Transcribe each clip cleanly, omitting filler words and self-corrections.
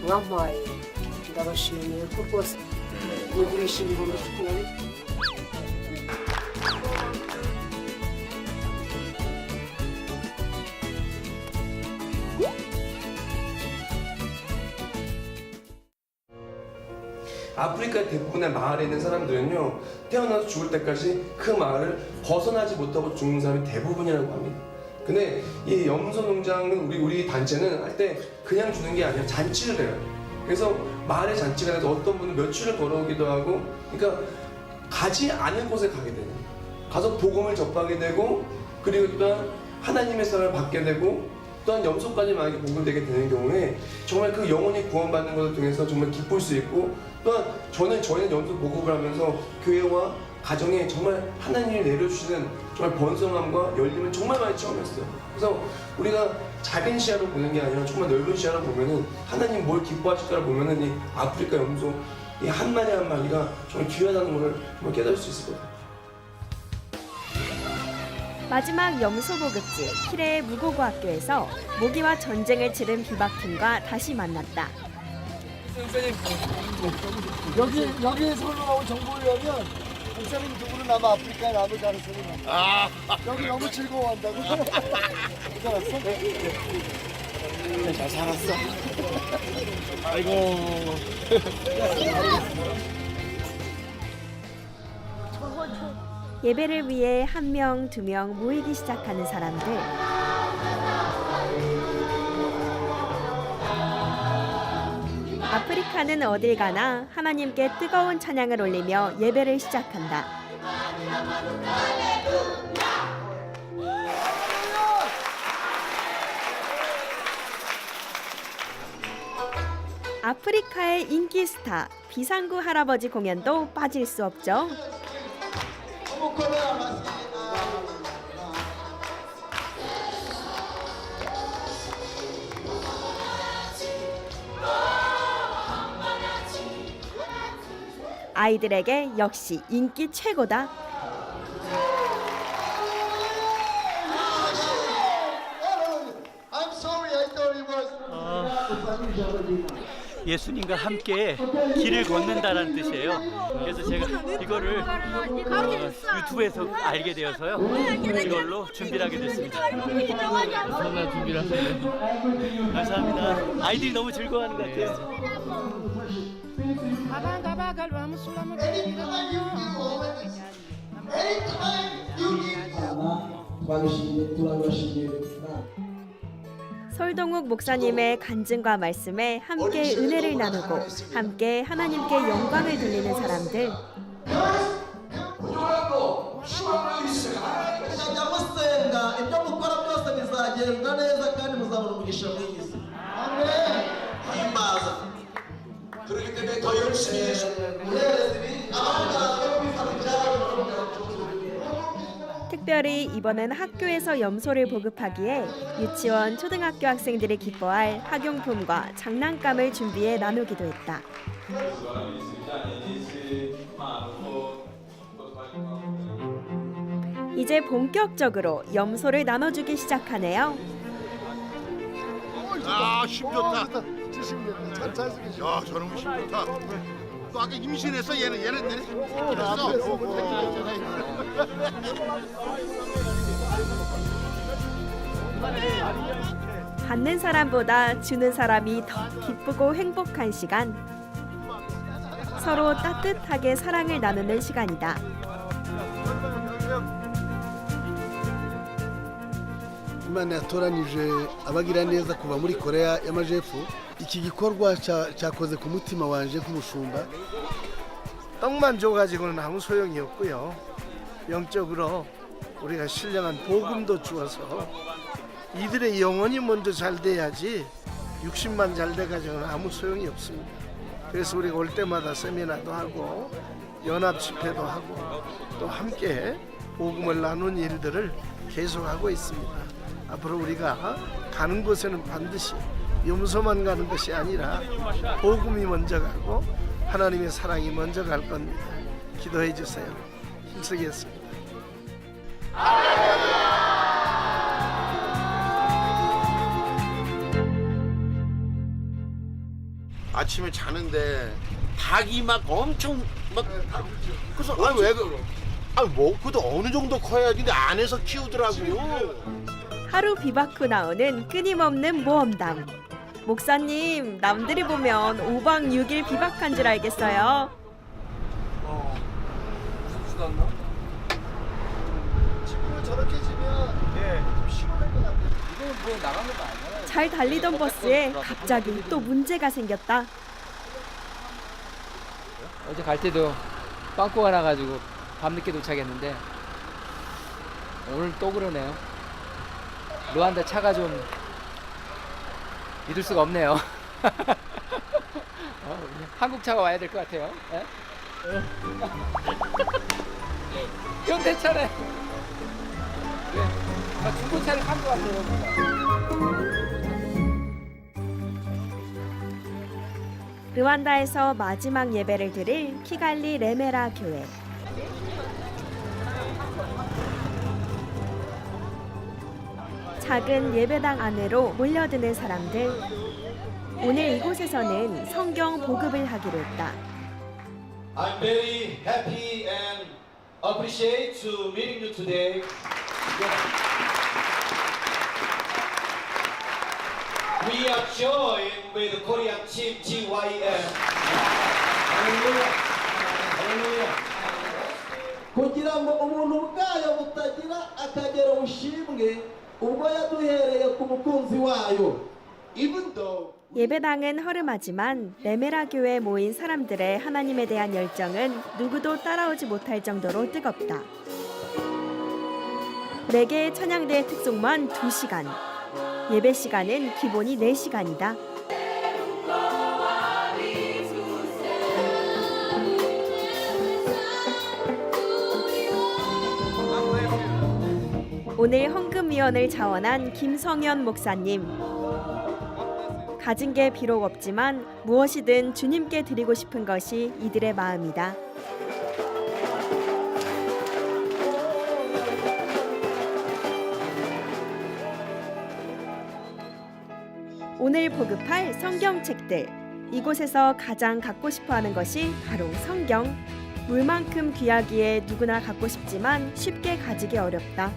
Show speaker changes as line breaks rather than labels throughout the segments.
mwampaye ndabashimiye ko rwose mugurisha ibihumbi 10.
아프리카 대부분의 마을에 있는 사람들은요, 태어나서 죽을 때까지 그 마을을 벗어나지 못하고 죽는 사람이 대부분이라고 합니다. 근데 이 염소 농장은 우리 단체는 할 때 그냥 주는 게 아니라 잔치를 해요. 그래서 마을에 잔치가 돼서 어떤 분은 며칠을 걸어오기도 하고, 그러니까 가지 않은 곳에 가게 되는, 가서 복음을 접하게 되고, 그리고 또한 하나님의 사랑을 받게 되고, 또한 염소까지 만약에 복음되게 되는 경우에 정말 그 영혼이 구원받는 것을 통해서 정말 기쁠 수 있고, 또한 저희는 염소 복음을 하면서 교회와 가정에 정말 하나님이 내려주시는 정말 번성함과 열림을 정말 많이 체험했어요. 그래서 우리가 작은 시야로 보는 게 아니라 정말 넓은 시야로 보면은 하나님 뭘 기뻐하실까를 보면은 이 아프리카 염소 이 한 마리 한 마리가 정말 귀하다는 것을 정말 깨달을 수 있을 거예요.
마지막 염소보급지 키레의 무고고 학교에서 모기와 전쟁을 치른 비박팀과 다시 만났다.
여기에서 올라온 정보를 하면 목사님 두 분은 아마 아프리카에 나도 가는 소리나. 여기 너무 즐거워한다고. 괜찮았어? 네, 잘 살았어. 아이고.
예배를 위해 1명, 2명 모이기 시작하는 사람들. 아프리카는 어딜 가나 하나님께 뜨거운 찬양을 올리며 예배를 시작한다. 아프리카의 인기 스타 비상구 할아버지 공연도 빠질 수 없죠. 아이들에게 역시 인기 최고다.
예수님과 함께 길을 걷는다라는 뜻이에요. 그래서 제가 이거를 유튜브에서 알게 되어서요. 이걸로 준비를 하게 됐습니다. 설날 준비를 하셨네요. 감사합니다. 아이들이 너무 즐거워하는 것 같아요.
설동욱 목사님의 간증과 말씀에 함께 은혜를 나누고 함께 하나님께 영광을 돌리는 사람들.
그렇기 때문에 더 열심히
특별히 이번엔 학교에서 염소를 보급하기에 유치원, 초등학교 학생들이 기뻐할 학용품과 장난감을 준비해 나누기도 했다. 이제 본격적으로 염소를 나눠주기 시작하네요.
아, 힘 좋다.
잘 쓰겠어.
야, 저놈 힘 좋다. 또 아까 임신해서 얘는 했어.
받는 사람보다 주는 사람이 더 기쁘고 행복한 시간. 서로 따뜻하게 사랑을 나누는 시간이다.
Imana yatoranije abagira neza kuva muri Korea y'Amajepfo. iki gikorwa cyakoze ku mutima wanje nk'umushumba.
떡만 줘가지고는 아무 소용이 없고요. 영적으로 우리가 신령한 복음도 주어서 이들의 영혼이 먼저 잘 돼야지 60만 잘 돼가지고는 아무 소용이 없습니다. 그래서 우리가 올 때마다 세미나도 하고 연합 집회도 하고 또 함께 복음을 나누는 일들을 계속하고 있습니다. 앞으로 우리가 가는 곳에는 반드시 염소만 가는 것이 아니라 복음이 먼저 가고 하나님의 사랑이 먼저 갈 겁니다. 기도해 주세요. 힘쓰겠습니다.
아침에 자는데 닭이 막 엄청 막 그래서 아왜 뭐 그래도 어느 정도 커야지 근데 안에서 키우더라고요.
하루 비박 후 나오는 끊임없는 모험담. 목사님, 남들이 보면 5박 6일 비박한 줄 알겠어요.
무슨 수도 안 나?
친구를 저렇게 지면 좀 시원할 것 같아요. 이건 뭐 나간 것도 아니잖아요.
잘 달리던 버스에 갑자기 또 문제가 생겼다.
어제 갈 때도 빵꾸가 나가지고 밤늦게 도착했는데 오늘 또 그러네요. 루안다 차가 좀 믿을 수가 없네요. 한국 차가 와야 될 것 같아요. 현대차네. 중고차를 산 것 같아요.
르완다에서 마지막 예배를 드릴 키갈리 레메라 교회. 작은 예배당 안으로 몰려드는 사람들. 오늘 이곳에서는 성경 보급을 하기로 했다.
I'm very happy and appreciate to meeting you today. We are joined with the Korean team GYM. Hallelujah. Hallelujah.
kugira ngo umuntu bwayo butagira akagera bushimwe ubwo yaduhereye ku mukunzi wayo.
Even though
예배당은 허름하지만 레메라 교회에 모인 사람들의 하나님에 대한 열정은 누구도 따라오지 못할 정도로 뜨겁다. 4개의 찬양대의 특송만 2시간. 예배 시간은 기본이 4시간이다. 오늘 헌금위원을 자원한 김성현 목사님. 가진 게 비록 없지만 무엇이든 주님께 드리고 싶은 것이 이들의 마음이다. 오늘 보급할 성경책들. 이곳에서 가장 갖고 싶어하는 것이 바로 성경. 물만큼 귀하기에 누구나 갖고 싶지만 쉽게 가지기 어렵다.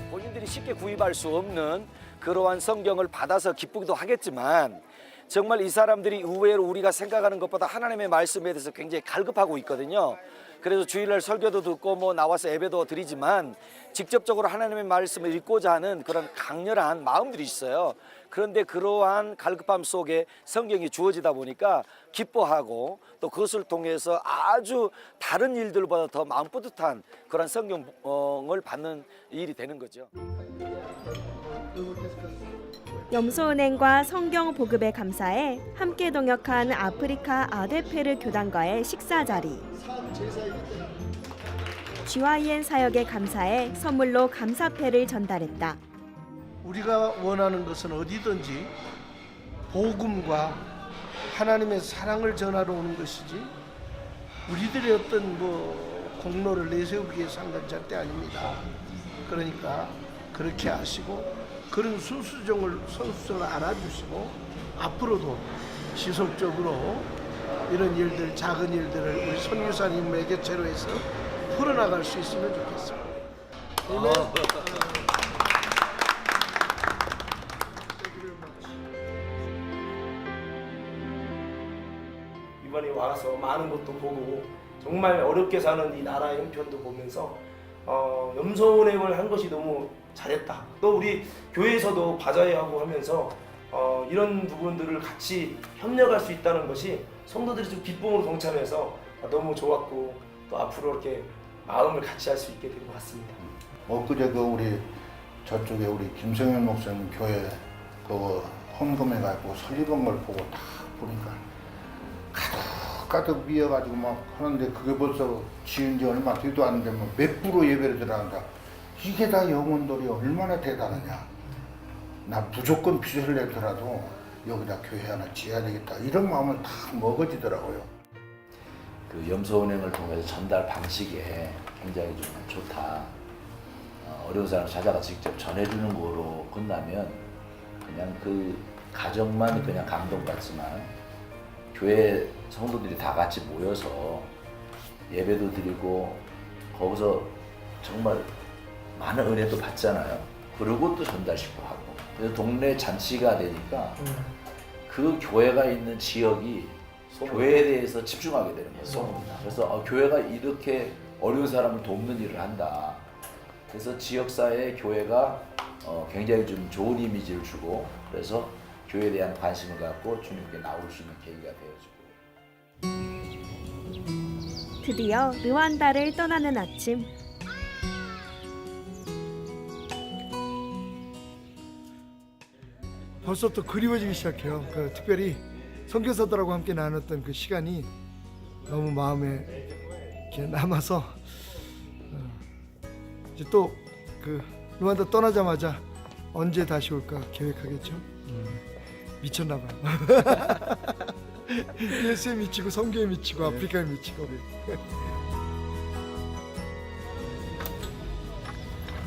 본인들이 쉽게 구입할 수 없는 그러한 성경을 받아서 기쁘기도 하겠지만 정말 이 사람들이 의외로 우리가 생각하는 것보다 하나님의 말씀에 대해서 굉장히 갈급하고 있거든요. 그래서 주일날 설교도 듣고 뭐 나와서 예배도 드리지만 직접적으로 하나님의 말씀을 읽고자 하는 그런 강렬한 마음들이 있어요. 그런데 그러한 갈급함 속에 성경이 주어지다 보니까 기뻐하고 또 그것을 통해서 아주 다른 일들보다 더 마음 뿌듯한 그런 성경을 받는 일이 되는 거죠.
염소은행과 성경 보급에 감사해 함께 동역한 아프리카 아데페르 교단과의 식사 자리. GYN 사역에 감사해 선물로 감사패를 전달했다.
우리가 원하는 것은 어디든지 복음과 하나님의 사랑을 전하러 오는 것이지 우리들의 어떤 공로를 내세우기 위해서 한 건 절대 아닙니다. 그러니까 그렇게 하시고 그런 선수정을 알아주시고 앞으로도 지속적으로 이런 일들, 작은 일들을 우리 선교사님 매개체로 해서 풀어나갈 수 있으면 좋겠습니다.
이번에 와서 많은 것도 보고 정말 어렵게 사는 이 나라의 형편도 보면서 염소은행을 한 것이 너무 잘했다. 또 우리 교회에서도 바자회하고 하면서 이런 부분들을 같이 협력할 수 있다는 것이 성도들이 좀 기쁨으로 동참해서 너무 좋았고 또 앞으로 이렇게 마음을 같이 할 수 있게 된 것 같습니다.
엊그제 우리 저쪽에 우리 김성현 목사님 교회 헌금해가지고 설립한 걸 보고 딱 보니까 가득 미어가지고 막 하는데 그게 벌써 지은 지 얼마 되도 않는데 몇 프로 예배를 들어간다. 이게 다 영혼들이 얼마나 대단하냐. 나 무조건 빚을 내더라도 여기다 교회 하나 지어야 되겠다. 이런 마음을 다 먹어지더라고요.
그 염소은행을 통해서 전달 방식이 굉장히 좀 좋다. 어려운 사람 찾아가 직접 전해주는 거로 끝나면 그냥 그 가정만 그냥 감동받지만 교회 성도들이 다 같이 모여서 예배도 드리고 거기서 정말 많은 은혜도 받잖아요. 그리고 또 전달식도 하고. 그래서 동네 잔치가 되니까 그 교회가 있는 지역이 교회에 대해서 집중하게 되는 거예요. 소문나. 그래서 교회가 이렇게 어려운 사람을 돕는 일을 한다. 그래서 지역사회에 교회가 굉장히 좀 좋은 이미지를 주고, 그래서 교회에 대한 관심을 갖고 주님께 나올 수 있는 계기가 되어지고.
드디어 르완다를 떠나는 아침.
벌써부터 그리워지기 시작해요. 특별히 선교사들하고 함께 나눴던 그 시간이 너무 마음에 이렇게 남아서 이제 또 그 르완다 떠나자마자 언제 다시 올까 계획하겠죠. 미쳤나 봐요. 예수에 미치고 선교에 미치고 아프리카에 미치고.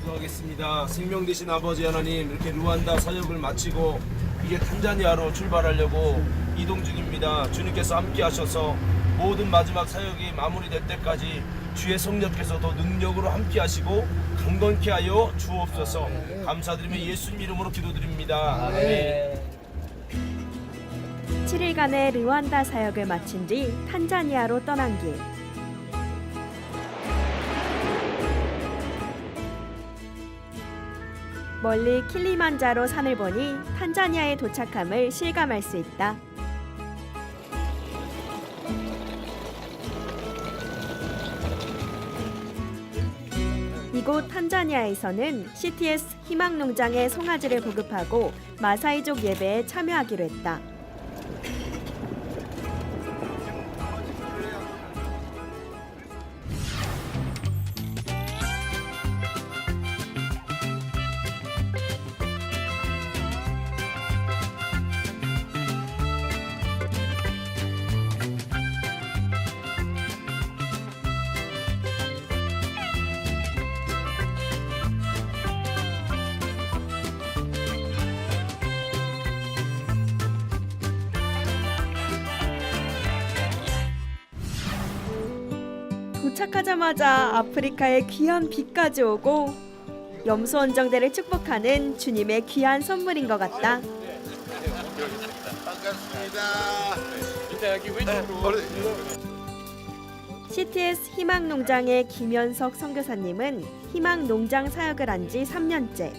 기도하겠습니다. 생명 되신 아버지 하나님, 이렇게 루안다 사역을 마치고 이제 탄자니아로 출발하려고 이동 중입니다. 주님께서 함께 하셔서 모든 마지막 사역이 마무리될 때까지 주의 성령께서 더 능력으로 함께 하시고 강건케 하여 주옵소서. 감사드리며 예수님 이름으로 기도드립니다. 아멘.
7일간의 르완다 사역을 마친 뒤 탄자니아로 떠난 길. 멀리 킬리만자로 산을 보니 탄자니아에 도착함을 실감할 수 있다. 이곳 탄자니아에서는 CTS 희망농장의 송아지를 보급하고 마사이족 예배에 참여하기로 했다. 도착하자마자 아프리카의 귀한 비까지 오고 염소 원정대를 축복하는 주님의 귀한 선물인 것 같다.
반갑습니다.
CTS 희망농장의 김현석 선교사님은 희망농장 사역을 한 지 3년째.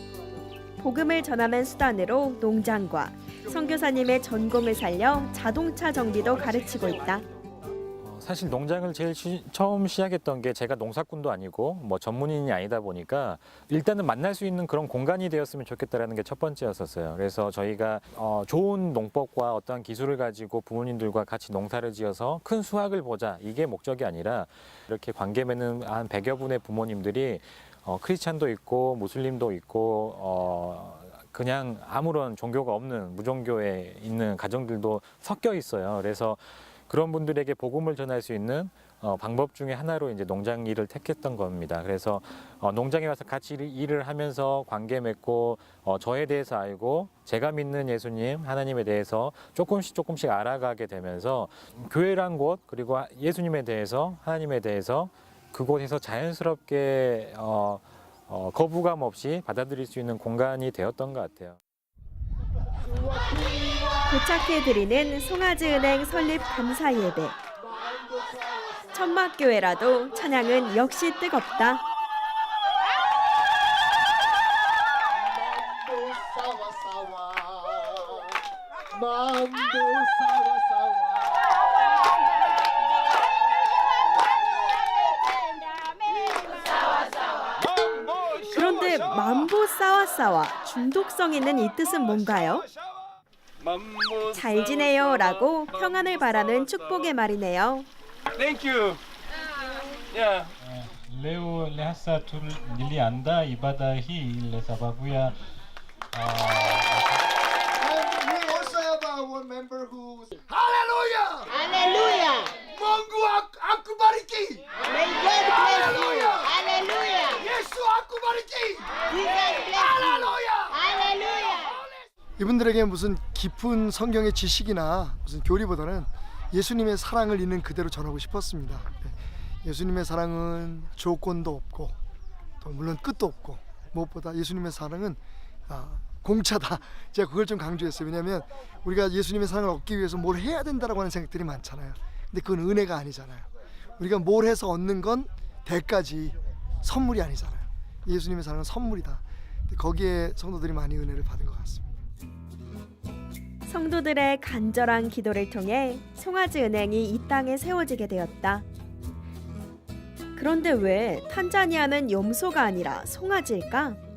복음을 전하는 수단으로 농장과 선교사님의 전공을 살려 자동차 정비도 가르치고 있다.
사실 농장을 제일 처음 시작했던 게 제가 농사꾼도 아니고 뭐 전문인이 아니다 보니까 일단은 만날 수 있는 그런 공간이 되었으면 좋겠다라는 게 첫 번째였었어요. 그래서 저희가 좋은 농법과 어떠한 기술을 가지고 부모님들과 같이 농사를 지어서 큰 수확을 보자, 이게 목적이 아니라 이렇게 관계 맺는 한 100여 분의 부모님들이 크리스찬도 있고 무슬림도 있고 그냥 아무런 종교가 없는 무종교에 있는 가정들도 섞여 있어요. 그래서 그런 분들에게 복음을 전할 수 있는 방법 중에 하나로 이제 농장 일을 택했던 겁니다. 그래서 농장에 와서 같이 일을 하면서 관계 맺고 저에 대해서 알고 제가 믿는 예수님, 하나님에 대해서 조금씩 알아가게 되면서 교회란 곳, 그리고 예수님에 대해서, 하나님에 대해서 그곳에서 자연스럽게 거부감 없이 받아들일 수 있는 공간이 되었던 것 같아요.
도착해드리는 송아지은행 설립 감사 예배. 천막교회라도 찬양은 역시 뜨겁다. 그런데 만보 싸와싸와 중독성 있는 이 뜻은 뭔가요? 잘 지내요 라고 평안을 바라는 축복의 말이네요.
Thank you. Yeah. Leo lehasa tur nili anda ibadahi le sababuya.
And we also have one member who Hallelujah!
Hallelujah!
Mungu akubariki!
May God bless you! Hallelujah!
예수 akubariki!
Jesus bless you! Hallelujah!
이분들에게 무슨 깊은 성경의 지식이나 무슨 교리보다는 예수님의 사랑을 있는 그대로 전하고 싶었습니다. 예수님의 사랑은 조건도 없고 또 물론 끝도 없고 무엇보다 예수님의 사랑은 공짜다. 제가 그걸 좀 강조했어요. 왜냐하면 우리가 예수님의 사랑을 얻기 위해서 뭘 해야 된다라고 하는 생각들이 많잖아요. 근데 그건 은혜가 아니잖아요. 우리가 뭘 해서 얻는 건 대가지 선물이 아니잖아요. 예수님의 사랑은 선물이다. 거기에 성도들이 많이 은혜를 받은 것 같습니다.
성도들의 간절한 기도를 통해 송아지 은행이 이 땅에 세워지게 되었다. 그런데 왜 탄자니아는 염소가 아니라 송아지일까?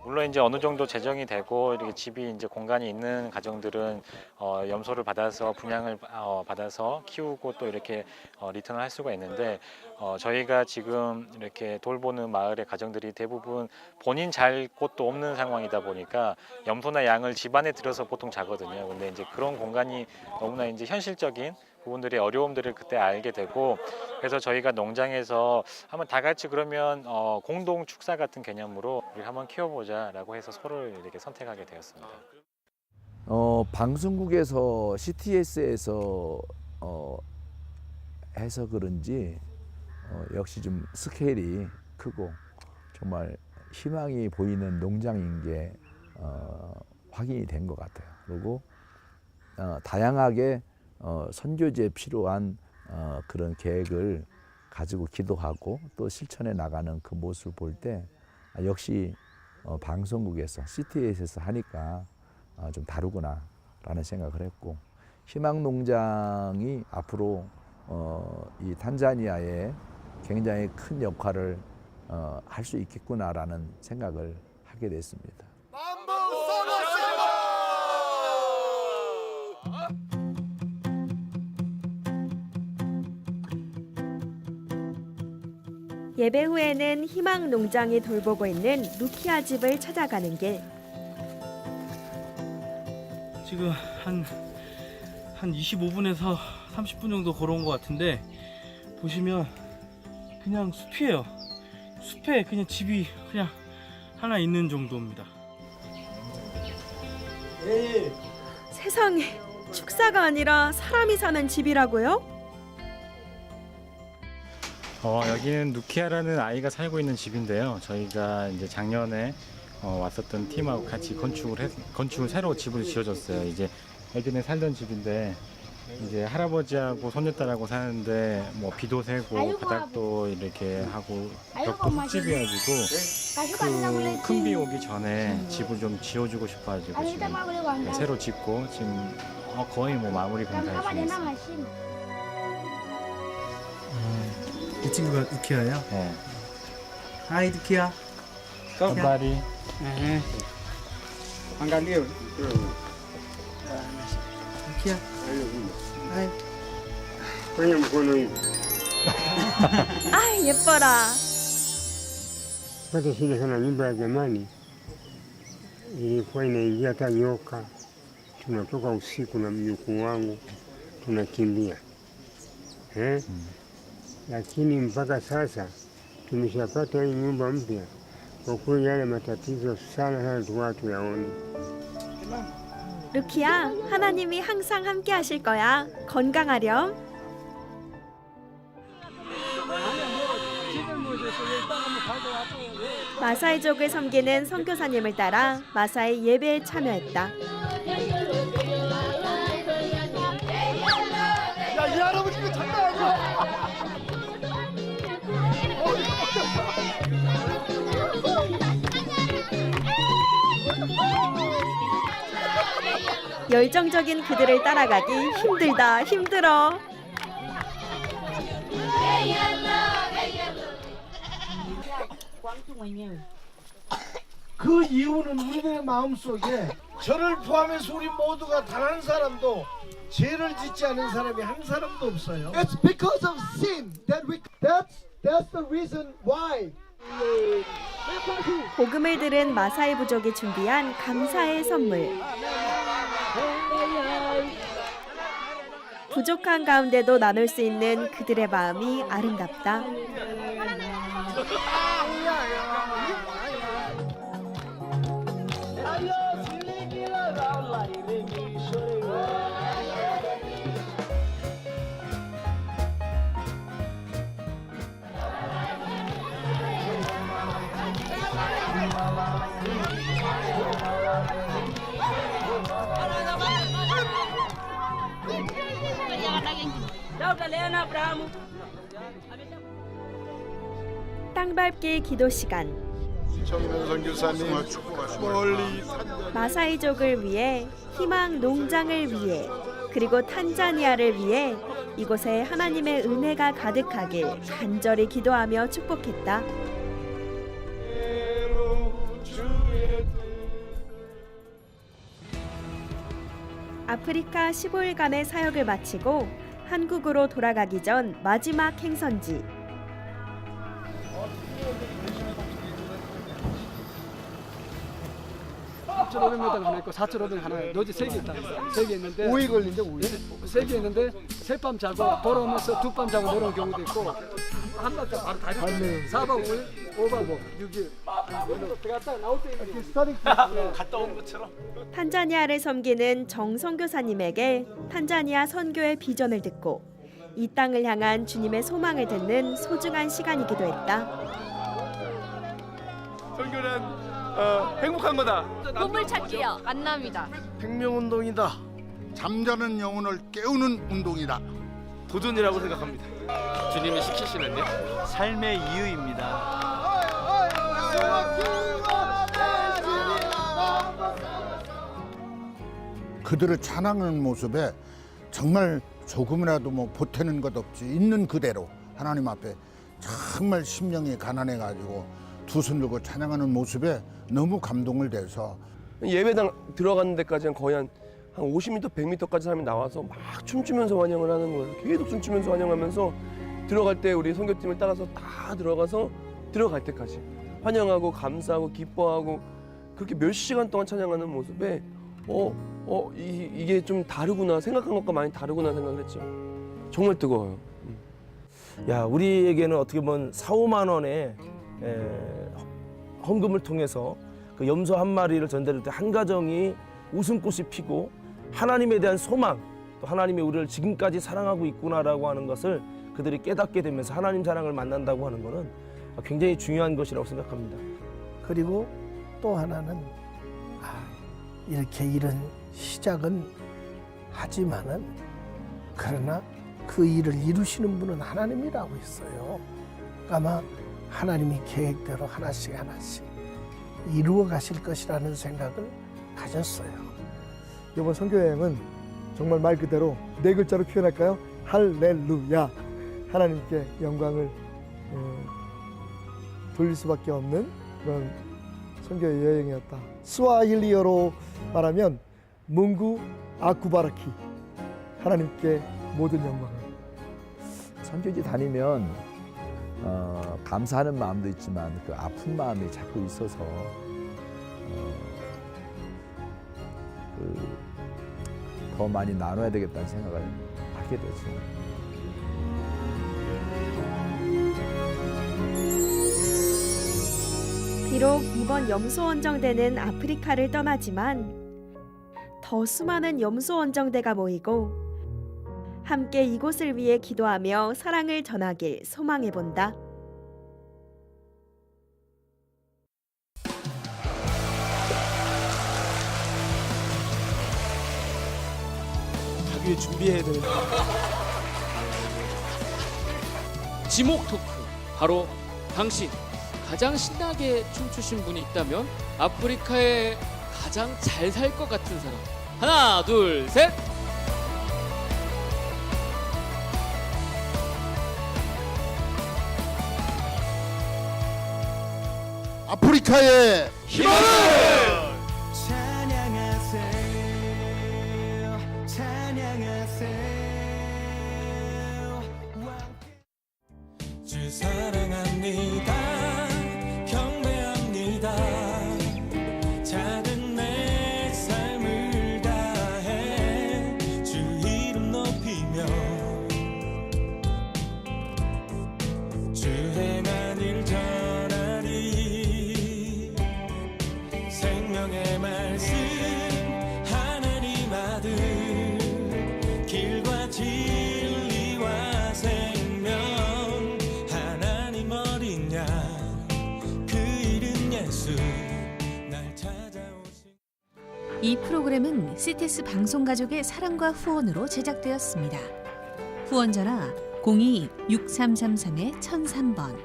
물론 이제 어느 정도 재정이 되고 이렇게 집이 이제 공간이 있는 가정들은 염소를 받아서 분양을 받아서 키우고 또 이렇게 리턴을 할 수가 있는데 저희가 지금 이렇게 돌보는 마을의 가정들이 대부분 본인 잘 곳도 없는 상황이다 보니까 염소나 양을 집 안에 들여서 보통 자거든요. 근데 이제 그런 공간이 너무나 이제 현실적인 부분들의 어려움들을 그때 알게 되고, 그래서 저희가 농장에서 한번 다 같이 그러면 공동 축사 같은 개념으로 우리 한번 키워보자라고 해서 소를 이렇게 선택하게 되었습니다.
방송국에서 CTS에서 해서 그런지 역시 좀 스케일이 크고 정말 희망이 보이는 농장인 게 확인이 된 것 같아요. 그리고 다양하게 선교지에 필요한 그런 계획을 가지고 기도하고 또 실천해 나가는 그 모습을 볼 때 역시 방송국에서 CTS에서 하니까 좀 다르구나라는 생각을 했고, 희망농장이 앞으로 이 탄자니아에 굉장히 큰 역할을 할 수 있겠구나라는 생각을 하게 됐습니다.
예배 후에는 희망 농장이 돌보고 있는 루키아 집을 찾아가는 길.
지금 한 25분에서 30분 정도 걸어온 것 같은데, 보시면 그냥 숲이에요. 숲에 그냥 집이 그냥 하나 있는 정도입니다.
세상에, 축사가 아니라 사람이 사는 집이라고요?
여기는 누키아라는 아이가 살고 있는 집인데요. 저희가 이제 작년에 왔었던 팀하고 같이 건축을 새로 집을 지어줬어요. 이제 예전에 살던 집인데 이제 할아버지하고 손녀딸하고 사는데 뭐 비도 새고 바닥도 이렇게 하고 벽도 흙집이어가지고 그 큰 비 오기 전에 집을 좀 지어주고 싶어가지고 지금 새로 짓고 지금 거의 뭐 마무리 공사 중에 있습니다.
이 친구가 루키아예요?
네.
하이 루키아.
깜발이.
반갑네요. 루키아. 하이.
아, 예뻐라.
Questa fine sono libera domani e poi naingia Tayoka, tunatoka usiku na mjukuu wangu tunakimbia lakini mpaka sasa tumeshapata hii nyumba mpya. Kwa kweli yale matatizo sana tulikuwa tuyaone.
루키야, 하나님이 항상 함께 하실 거야. 건강하렴. 마사이족을 섬기는 선교사님을 따라 마사이 예배에 참여했다.
야, 이 할아버지 이거 장난 아니야.
열정적인 그들을 따라가기 힘들다, 힘들어.
그 이유는 우리들의 마음속에 저를 포함해서 우리 모두가 단 한 사람도 죄를 짓지 않은 사람이 한 사람도 없어요.
It's because of sin that that's the reason why.
복음을 들은 마사이 부족이 준비한 감사의 선물. 부족한 가운데도 나눌 수 있는 그들의 마음이 아름답다. 땅밟기 기도 시간.
정면 선교사님 멀리
마사이족을 위해, 희망 농장을 위해, 그리고 탄자니아를 위해 이곳에 하나님의 은혜가 가득하길 간절히 기도하며 축복했다. 아프리카 15일간의 사역을 마치고 한국으로 돌아가기 전 마지막 행선지.
3,500m 하나 있고 4,500 하나 노지 3개 있다. 3개 있는데
5일 걸린대 5일.
3개 있는데 새밤 자고 돌아오면서 2밤 자고 내려온 경우도 있고 한 박 자고 바로 다시 4박 5일, 5박 5일, 6일 들어갔다 나올 때
갔다 온 것처럼.
탄자니아를 섬기는 정 선교사님에게 탄자니아 선교의 비전을 듣고 이 땅을 향한 주님의 소망을 듣는 소중한 시간이기도 했다.
선교는 행복한 거다.
보물찾기요. 만남이다.
생명운동이다.
잠자는 영혼을 깨우는 운동이다.
도전이라고 생각합니다.
주님이 시키시는데
삶의 이유입니다.
그들을 찬양하는 모습에 정말 조금이라도 뭐 보태는 것 없이 있는 그대로 하나님 앞에 정말 심령이 가난해가지고 두 손 들고 찬양하는 모습에 너무 감동을 돼서
예배당 들어가는 데까지는 거의 한 50m, 100m까지 사람이 나와서 막 춤추면서 환영을 하는 거예요. 계속 춤추면서 환영하면서 들어갈 때 우리 선교팀을 따라서 다 들어가서 들어갈 때까지 환영하고 감사하고 기뻐하고 그렇게 몇 시간 동안 찬양하는 모습에 이게 좀 다르구나, 생각한 것과 많이 다르구나 생각을 했죠. 정말 뜨거워요.
야, 우리에게는 어떻게 보면 4, 5만 원의 헌금을 통해서 그 염소 한 마리를 전달할 때 한 가정이 웃음꽃이 피고 하나님에 대한 소망, 또 하나님이 우리를 지금까지 사랑하고 있구나라고 하는 것을 그들이 깨닫게 되면서 하나님 사랑을 만난다고 하는 것은 굉장히 중요한 것이라고 생각합니다.
그리고 또 하나는 이렇게 이런 시작은 하지만은 그러나 그 일을 이루시는 분은 하나님이라고 있어요. 아마 하나님이 계획대로 하나씩 하나씩 이루어 가실 것이라는 생각을 가졌어요.
이번 선교여행은 정말 말 그대로 네 글자로 표현할까요? 할렐루야. 하나님께 영광을 돌릴 수밖에 없는 그런 선교 여행이었다. 스와힐리어로 말하면 뭉구 아쿠바라키. 하나님께 모든 영광을.
선교지 다니면 감사하는 마음도 있지만 그 아픈 마음이 자꾸 있어서 더 많이 나눠야 되겠다는 생각을 하게 되죠.
비록 이번 염소 원정대는 아프리카를 떠나지만 더 수많은 염소 원정대가 모이고 함께 이곳을 위해 기도하며 사랑을 전하길 소망해본다.
가기 준비해야 되는데.
지목 토크. 바로 당신 가장 신나게 춤추신 분이 있다면 아프리카에 가장 잘 살 것 같은 사람. 하나, 둘, 셋.
아프리카의 희망을
찬양하세요, 찬양하세요. 주 사랑합니다, 경배합니다. 작은 내 삶을 다해 주 이름 높이며 주 행한 일 전하리. 생명의 말씀 하나님 아들, 길과 진리와 생명 하나님 어린 양, 그 이름 예수 날 찾아오신.
이 프로그램은 CTS 방송가족의 사랑과 후원으로 제작되었습니다.
후원전화 02-6333-1003번,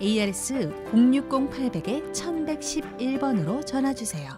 ARS 060-800-1111번으로 전화주세요.